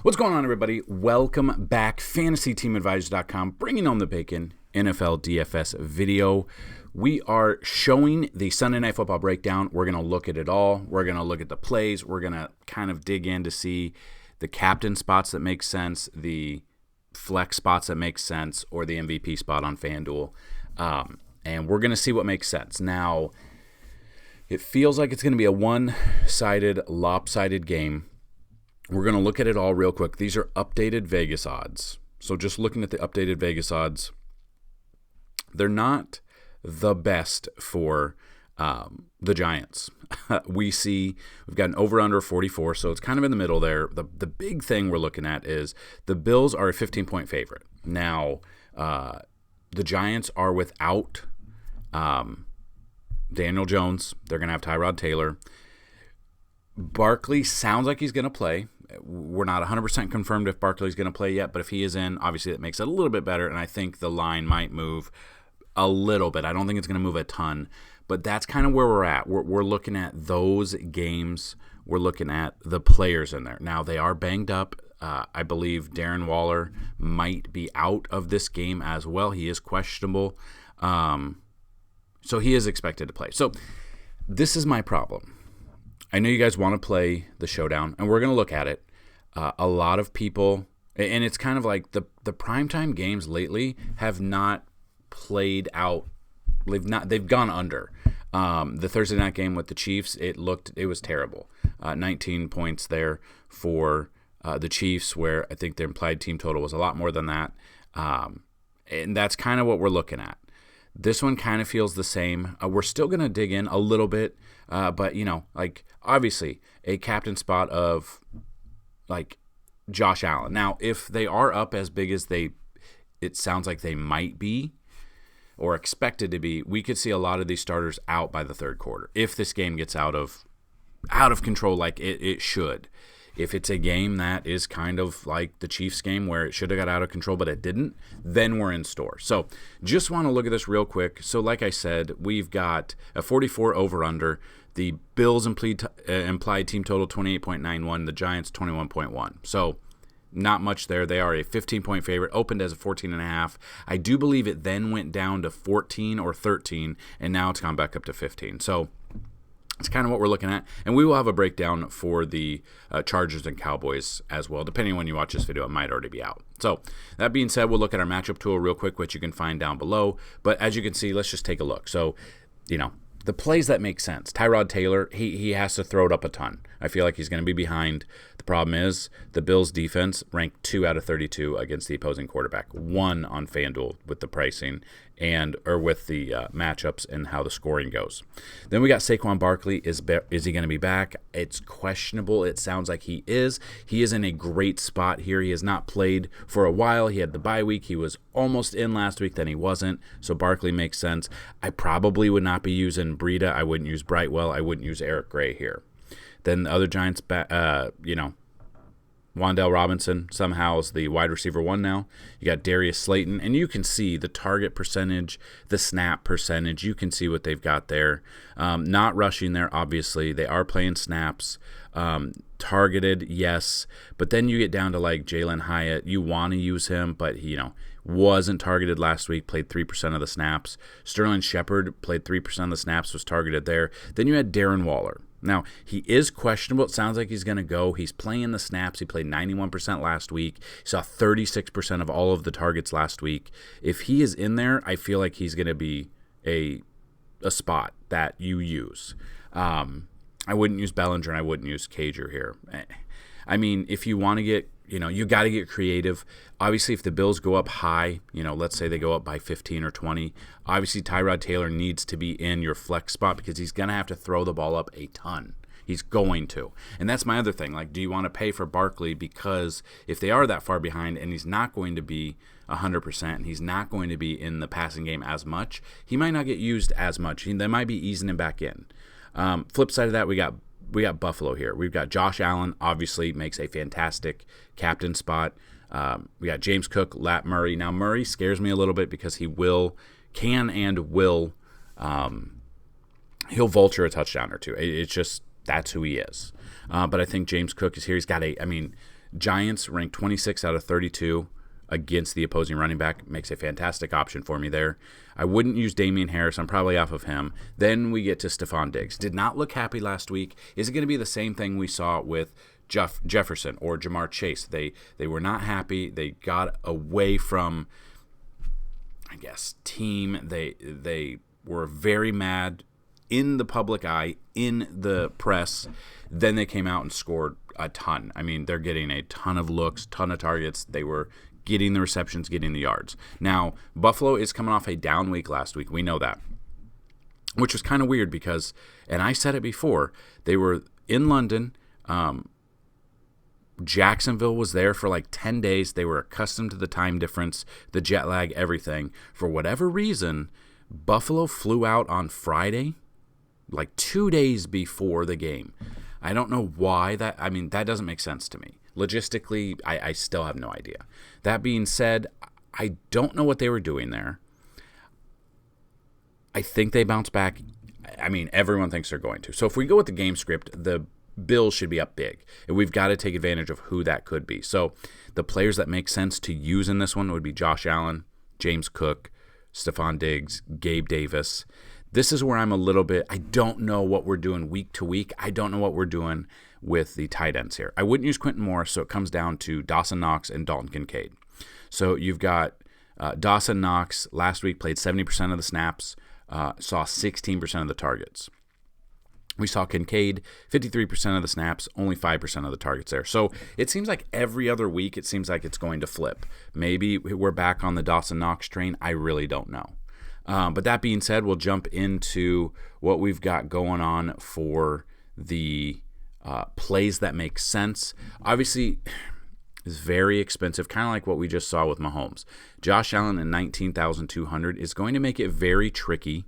What's going on, everybody? Welcome back. FantasyTeamAdvisors.com, bringing home the bacon, NFL DFS video. We are showing the Sunday Night Football breakdown. We're going to look at it all. We're going to look at the plays. We're going to kind of dig in to see the captain spots that make sense, the flex spots that make sense, or the MVP spot on FanDuel. And we're going to see what makes sense. Now, it feels like it's going to be a one-sided, lopsided game. We're going to look at it all real quick. These are updated Vegas odds. So just looking at the updated Vegas odds, they're not the best for the Giants. We've got an over-under 44, so it's kind of in the middle there. The big thing we're looking at is the Bills are a 15-point favorite. Now, the Giants are without Daniel Jones. They're going to have Tyrod Taylor. Barkley sounds like he's going to play. We're not 100% confirmed if Barkley's going to play yet, but if he is in, obviously that makes it a little bit better, and I think the line might move a little bit. I don't think it's going to move a ton, but that's kind of where we're at. We're looking at those games. We're looking at the players in there. Now, they are banged up. I believe Darren Waller might be out of this game as well. He is questionable, so he is expected to play. So this is my problem. I know you guys want to play the showdown, and we're going to look at it. A lot of people, and it's kind of like the primetime games lately have not played out. They've gone under. The Thursday night game with the Chiefs, it was terrible. 19 points there for the Chiefs, where I think their implied team total was a lot more than that. And that's kind of what we're looking at. This one kind of feels the same. We're still going to dig in a little bit, but, obviously a captain spot of, Josh Allen. Now, if they are up as big as it sounds like they might be or expected to be, we could see a lot of these starters out by the third quarter if this game gets out of control like it should. If it's a game that is kind of like the Chiefs game where it should have got out of control but it didn't, then we're in store. So just want to look at this real quick. So like I said, we've got a 44 over-under. The Bills implied team total 28.91. The Giants 21.1. So not much there. They are a 15-point favorite, opened as a 14.5. I do believe it then went down to 14 or 13, and now it's gone back up to 15. So it's kind of what we're looking at, and we will have a breakdown for the Chargers and Cowboys as well. Depending on when you watch this video, it might already be out. So that being said, we'll look at our matchup tool real quick, which you can find down below. But as you can see, let's just take a look. So, the plays that make sense. Tyrod Taylor, he has to throw it up a ton. I feel like he's going to be behind. The problem is the Bills' defense ranked 2 out of 32 against the opposing quarterback. 1 on FanDuel with the pricing or with the matchups and how the scoring goes. Then we got Saquon Barkley. Is he going to be back? It's questionable. It sounds like he is. He is in a great spot here. He has not played for a while. He had the bye week. He was almost in last week, then he wasn't. So Barkley makes sense. I probably would not be using Breida. I wouldn't use Brightwell. I wouldn't use Eric Gray here. Then the other Giants, Wan'Dale Robinson somehow is the wide receiver 1 now. You got Darius Slayton, and you can see the target percentage, the snap percentage. You can see what they've got there. Not rushing there, obviously. They are playing snaps. Targeted, yes. But then you get down to like Jalen Hyatt. You want to use him, but he, wasn't targeted last week, played 3% of the snaps. Sterling Shepard played 3% of the snaps, was targeted there. Then you had Darren Waller. Now, he is questionable. It sounds like he's going to go. He's playing the snaps. He played 91% last week. He saw 36% of all of the targets last week. If he is in there, I feel like he's going to be a spot that you use. I wouldn't use Bellinger, and I wouldn't use Cager here. I mean, if you want to get, you got to get creative. Obviously, if the Bills go up high, let's say they go up by 15 or 20, obviously Tyrod Taylor needs to be in your flex spot because he's going to have to throw the ball up a ton. He's going to. And that's my other thing. Do you want to pay for Barkley? Because if they are that far behind and he's not going to be 100% and he's not going to be in the passing game as much, he might not get used as much. They might be easing him back in. Flip side of that, we got Buffalo here. We've got Josh Allen, obviously makes a fantastic captain spot. We got James Cook, Lat Murray. Now, Murray scares me a little bit because he'll vulture a touchdown or two. It's just, that's who he is. But I think James Cook is here. He's got Giants ranked 26 out of 32 against the opposing running back. Makes a fantastic option for me there. I wouldn't use Damian Harris. I'm probably off of him. Then we get to Stephon Diggs. Did not look happy last week. Is it going to be the same thing we saw with Jefferson or Jamar Chase? They were not happy. They got away from, I guess, team. They were very mad in the public eye, in the press. Then they came out and scored a ton. I mean, they're getting a ton of looks, ton of targets. They were getting the receptions, getting the yards. Now, Buffalo is coming off a down week last week. We know that, which was kind of weird because, and I said it before, they were in London. Jacksonville was there for like 10 days. They were accustomed to the time difference, the jet lag, everything. For whatever reason, Buffalo flew out on Friday, like 2 days before the game. I don't know why that. I mean, that doesn't make sense to me. Logistically, I still have no idea. That being said, I don't know what they were doing there. I think they bounce back. I mean, everyone thinks they're going to. So if we go with the game script, the Bills should be up big, and we've got to take advantage of who that could be. So the players that make sense to use in this one would be Josh Allen, James Cook, Stephon Diggs, Gabe Davis. This is where I'm a little bit, I don't know what we're doing week to week. I don't know what we're doing with the tight ends here. I wouldn't use Quentin Morris, so it comes down to Dawson Knox and Dalton Kincaid. So you've got Dawson Knox last week played 70% of the snaps, saw 16% of the targets. We saw Kincaid, 53% of the snaps, only 5% of the targets there. So it seems like every other week it seems like it's going to flip. Maybe we're back on the Dawson Knox train. I really don't know. But that being said, we'll jump into what we've got going on for the plays that make sense. Obviously, it's very expensive, kind of like what we just saw with Mahomes. Josh Allen at $19,200 is going to make it very tricky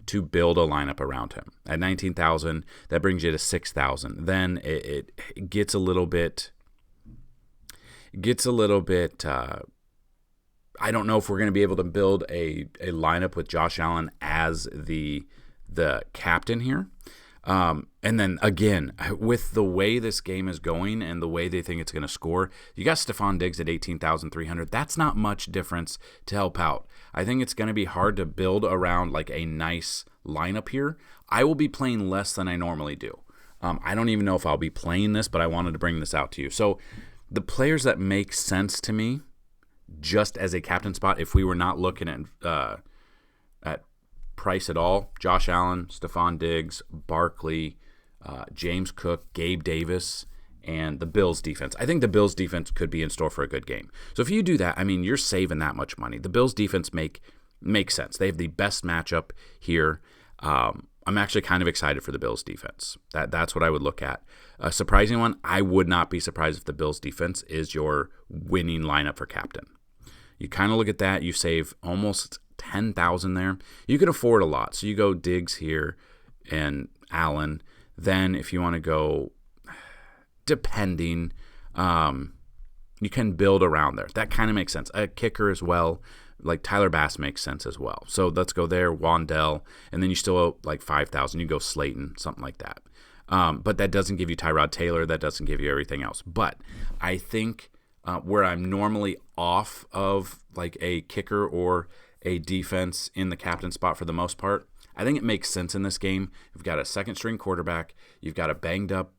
to build a lineup around him. At $19,000, that brings you to $6,000. Then it gets a little bit. I don't know if we're going to be able to build a lineup with Josh Allen as the captain here. And then again, with the way this game is going and the way they think it's going to score, you got Stephon Diggs at $18,300. That's not much difference to help out. I think it's going to be hard to build around like a nice lineup here. I will be playing less than I normally do. I don't even know if I'll be playing this, but I wanted to bring this out to you. So the players that make sense to me, just as a captain spot, if we were not looking at price at all, Josh Allen, Stephon Diggs, Barkley, James Cook, Gabe Davis, and the Bills defense. I think the Bills defense could be in store for a good game. So if you do that, I mean, you're saving that much money. The Bills defense makes sense. They have the best matchup here. I'm actually kind of excited for the Bills defense. That's what I would look at. A surprising one, I would not be surprised if the Bills defense is your winning lineup for captain. You kind of look at that, you save almost $10,000 there. You can afford a lot. So you go Diggs here and Allen. Then if you want to go, depending, you can build around there. That kind of makes sense. A kicker as well, like Tyler Bass makes sense as well. So let's go there, Wandell, and then you still owe like $5,000. You go Slayton, something like that. But that doesn't give you Tyrod Taylor. That doesn't give you everything else. But I think where I'm normally off of like a kicker or a defense in the captain spot for the most part, I think it makes sense in this game. You've got a second-string quarterback. You've got a banged-up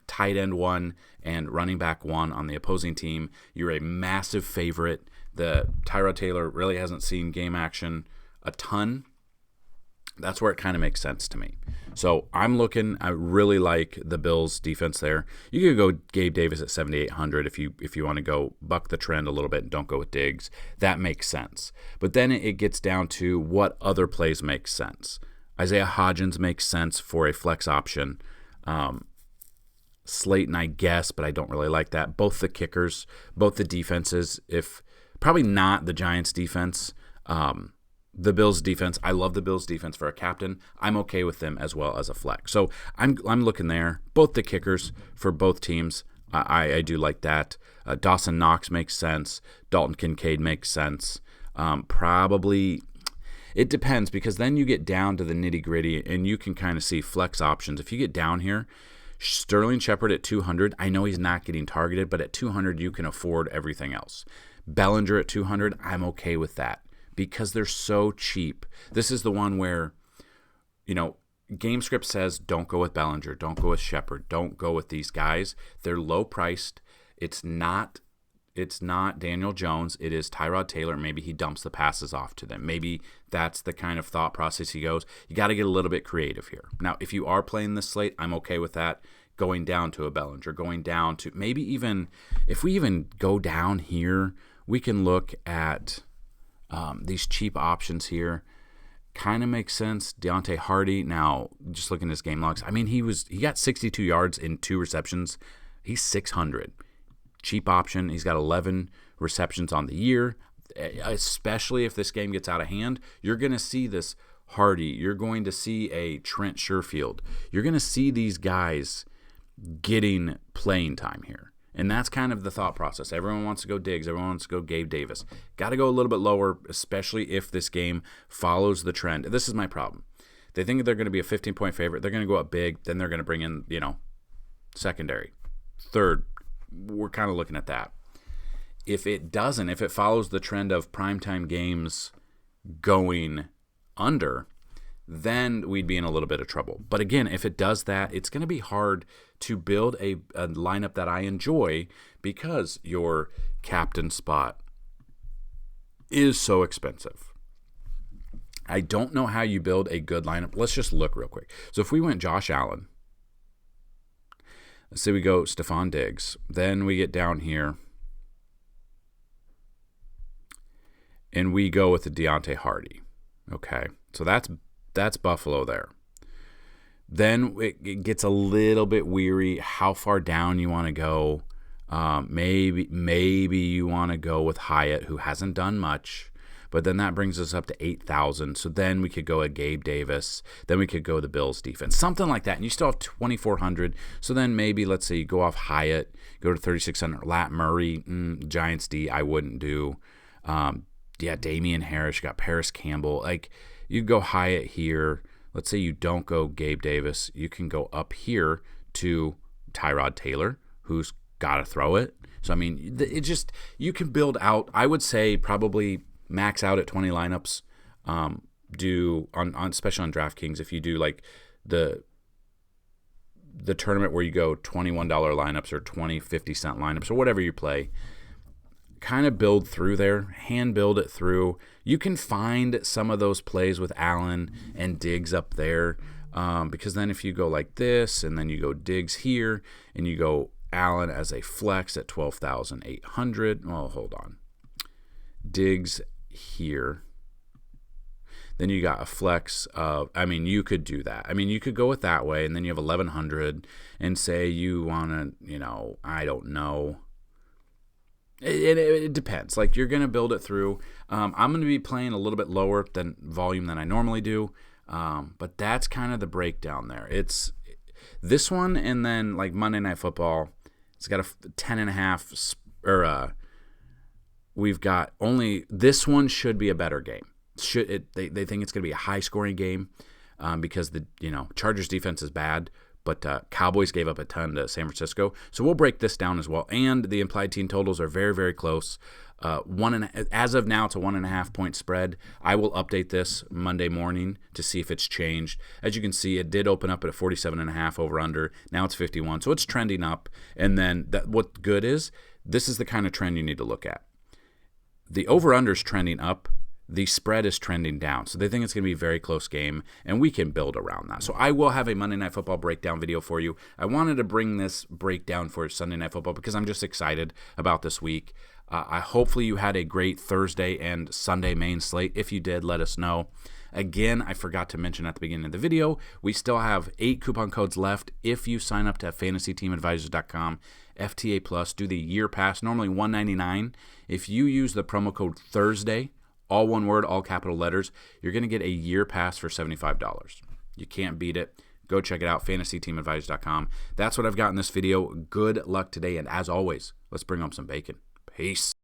tight end one and running back one on the opposing team. You're a massive favorite. The Tyrod Taylor really hasn't seen game action a ton. That's where it kind of makes sense to me. So I really like the Bills defense there. You could go Gabe Davis at $7,800 if you want to go buck the trend a little bit and don't go with Diggs. That makes sense. But then it gets down to what other plays make sense. Isaiah Hodgins makes sense for a flex option. Slayton, I guess, but I don't really like that. Both the kickers, both the defenses, probably not the Giants defense. The Bills defense, I love the Bills defense for a captain. I'm okay with them as well as a flex. So I'm looking there. Both the kickers for both teams, I do like that. Dawson Knox makes sense. Dalton Kincaid makes sense. Probably, it depends because then you get down to the nitty gritty and you can kind of see flex options. If you get down here, Sterling Shepard at 200, I know he's not getting targeted, but at 200 you can afford everything else. Bellinger at 200, I'm okay with that because they're so cheap. This is the one where, GameScript says don't go with Bellinger, don't go with Shepard, don't go with these guys. They're low priced. It's not Daniel Jones. It is Tyrod Taylor. Maybe he dumps the passes off to them. Maybe that's the kind of thought process he goes. You got to get a little bit creative here. Now, if you are playing this slate, I'm okay with that. Going down to a Bellinger, going down to maybe even, if we even go down here, we can look at these cheap options here. Kind of makes sense. Deontay Hardy. Now, just looking at his game logs, I mean, he got 62 yards in 2 receptions. He's 600. Cheap option. He's got 11 receptions on the year. Especially if this game gets out of hand, you're going to see this Hardy. You're going to see a Trent Sherfield. You're going to see these guys getting playing time here. And that's kind of the thought process. Everyone wants to go Diggs. Everyone wants to go Gabe Davis. Got to go a little bit lower, especially if this game follows the trend. This is my problem. They think they're going to be a 15-point favorite. They're going to go up big. Then they're going to bring in, secondary, third. We're kind of looking at that. If it doesn't, if it follows the trend of primetime games going under, then we'd be in a little bit of trouble. But again, if it does that, it's going to be hard to build a lineup that I enjoy because your captain spot is so expensive. I don't know how you build a good lineup. Let's just look real quick. So if we went Josh Allen, let's say we go Stephon Diggs, then we get down here and we go with the Deontay Hardy. Okay, so that's Buffalo there. Then it gets a little bit weary how far down you want to go. Maybe you want to go with Hyatt, who hasn't done much, but then that brings us up to 8,000. So then we could go at Gabe Davis. Then we could go the Bills defense, something like that. And you still have 2,400. So then maybe, let's say you go off Hyatt, go to 3,600. Lat Murray, Giants D, I wouldn't do. Damian Harris, you got Paris Campbell. Like, you go Hyatt here. Let's say you don't go Gabe Davis. You can go up here to Tyrod Taylor, who's got to throw it. So, I mean, you can build out, I would say probably max out at 20 lineups. Especially on DraftKings, if you do like the tournament where you go $21 lineups or 50-cent lineups or whatever you play, kind of build through there, hand build it through. You can find some of those plays with Allen and Diggs up there, because then if you go like this and then you go Diggs here and you go Allen as a flex at 12,800. Well, hold on. Diggs here. Then you got a flex of, you could do that. You could go with that way, and then you have 1,100 and say you want to, I don't know. It depends. Like, you're going to build it through. I'm going to be playing a little bit lower than volume than I normally do, but that's kind of the breakdown there. It's this one, and then like Monday Night Football, it's got a 10.5, or we've got only this one should be a better game. They think it's going to be a high scoring game because the Chargers defense is bad. But Cowboys gave up a ton to San Francisco. So we'll break this down as well. And the implied team totals are very, very close. As of now, it's a 1.5 point spread. I will update this Monday morning to see if it's changed. As you can see, it did open up at a 47.5 over under. Now it's 51. So it's trending up. And then what's good is this is the kind of trend you need to look at. The over under is trending up. The spread is trending down. So they think it's going to be a very close game, and we can build around that. So I will have a Monday Night Football breakdown video for you. I wanted to bring this breakdown for Sunday Night Football because I'm just excited about this week. Hopefully you had a great Thursday and Sunday main slate. If you did, let us know. Again, I forgot to mention at the beginning of the video, we still have 8 coupon codes left if you sign up to FantasyTeamAdvisors.com. FTA Plus, do the year pass, normally $199. If you use the promo code Thursday, all one word, all capital letters, you're going to get a year pass for $75. You can't beat it. Go check it out, FantasyTeamAdvisors.com. That's what I've got in this video. Good luck today, and as always, let's bring home some bacon. Peace.